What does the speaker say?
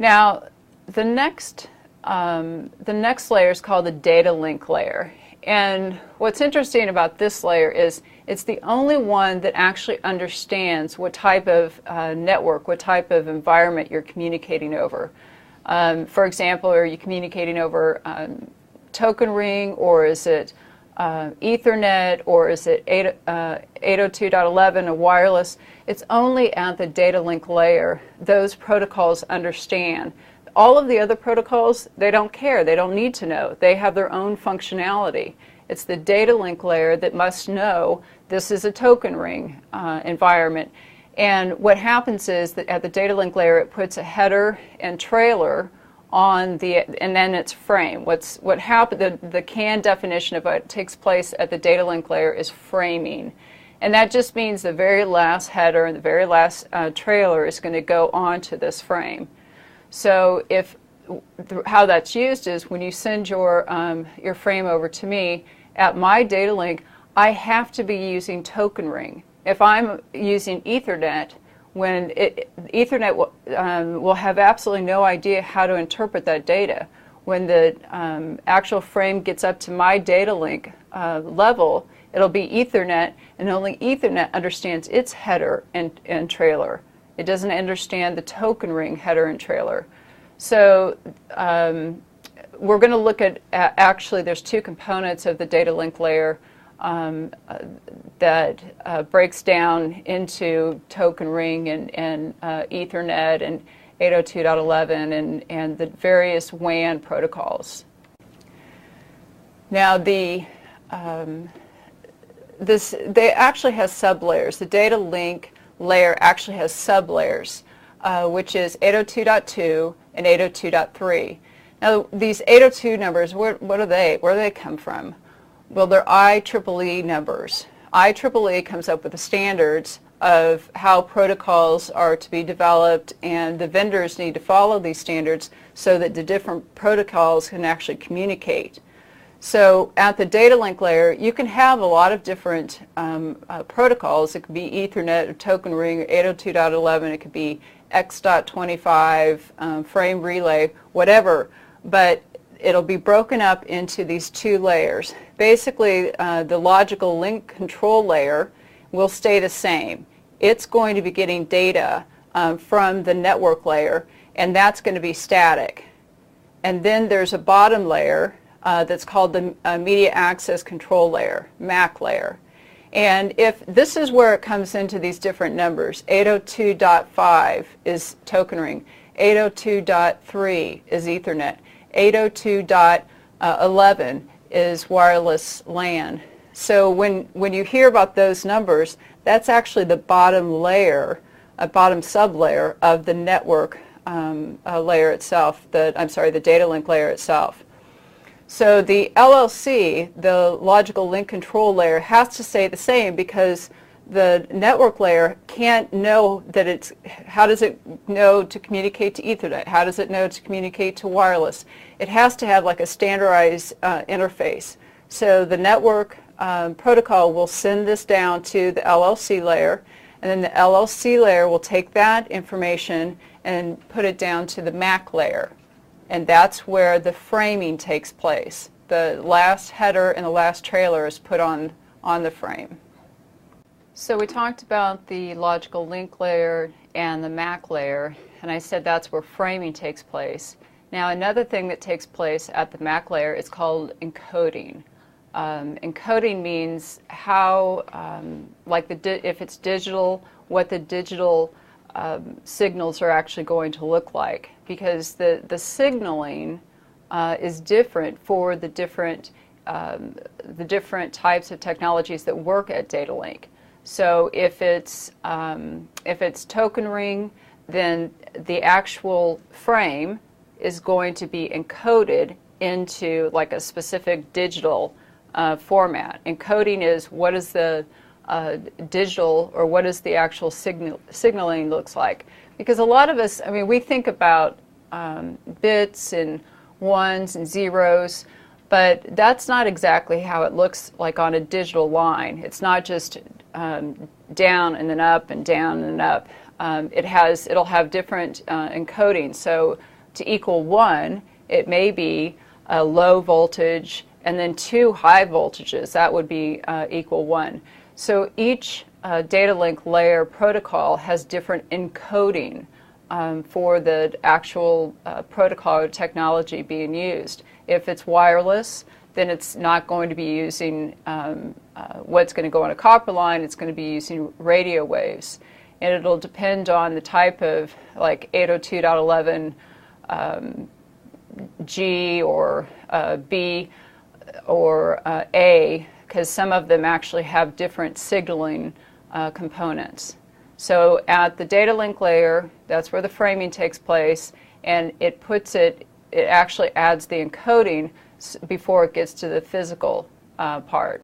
Now, the next layer is called the data link layer. And what's interesting about this layer is it's the only one that actually understands what type of network, what type of environment you're communicating over. For example, are you communicating over token ring, or is it Ethernet, or is it 802.11, a wireless? It's only at the data link layer those protocols understand. All of the other protocols, they don't care. They don't need to know. They have their own functionality. It's the data link layer that must know this is a token ring environment. And what happens is that at the data link layer, it puts a header and trailer on and then its frame. What happened? The CAN definition of what takes place at the data link layer is framing, and that just means the very last header and the very last trailer is going to go onto this frame. So how that's used is when you send your frame over to me at my data link, I have to be using token ring. If I'm using Ethernet, Ethernet will have absolutely no idea how to interpret that data. When the actual frame gets up to my data link level, it'll be Ethernet, and only Ethernet understands its header and trailer. It doesn't understand the token ring header and trailer. So we're going to look at actually there's two components of the data link layer that breaks down into token ring and Ethernet and 802.11 and the various WAN protocols. Now they actually has sublayers. The data link layer actually has sublayers, which is 802.2 and 802.3. Now these 802 numbers, what are they? Where do they come from? Well, they're IEEE numbers. IEEE comes up with the standards of how protocols are to be developed, and the vendors need to follow these standards so that the different protocols can actually communicate. So at the data link layer, you can have a lot of different protocols. It could be Ethernet, or token ring, or 802.11. It could be X.25, frame relay, whatever. But it'll be broken up into these two layers. Basically, the logical link control layer will stay the same. It's going to be getting data from the network layer, and that's going to be static. And then there's a bottom layer that's called the Media Access Control Layer, MAC layer. And if this is where it comes into these different numbers, 802.5 is token ring, 802.3 is Ethernet, 802.11 is wireless LAN. So when you hear about those numbers, that's actually the bottom layer, a bottom sublayer of the network layer itself, the data link layer itself. So the LLC, the logical link control layer, has to stay the same because the network layer can't know that how does it know to communicate to Ethernet? How does it know to communicate to wireless? It has to have like a standardized interface. So the network protocol will send this down to the LLC layer, and then the LLC layer will take that information and put it down to the MAC layer. And that's where the framing takes place. The last header and the last trailer is put on the frame. So we talked about the logical link layer and the MAC layer, and I said that's where framing takes place. Now another thing that takes place at the MAC layer is called encoding. Encoding means how, if it's digital, what the digital signals are actually going to look like, because the signaling is different for the different types of technologies that work at data link. So if it's token ring, then the actual frame is going to be encoded into like a specific digital format. Encoding is what is the digital, or what is the actual signaling looks like. Because a lot of us, we think about bits and ones and zeros, but that's not exactly how it looks like on a digital line. It's not just down and then up and down and up. it'll have different encoding. So to equal 1, it may be a low voltage and then 2 high voltages. That would be equal 1. So each data link layer protocol has different encoding for the actual protocol or technology being used. If it's wireless, then it's not going to be using what's going to go on a copper line. It's going to be using radio waves. And it'll depend on the type of, like 802.11 G or B or A, because some of them actually have different signaling components. So at the data link layer, that's where the framing takes place, and it actually adds the encoding before it gets to the physical part.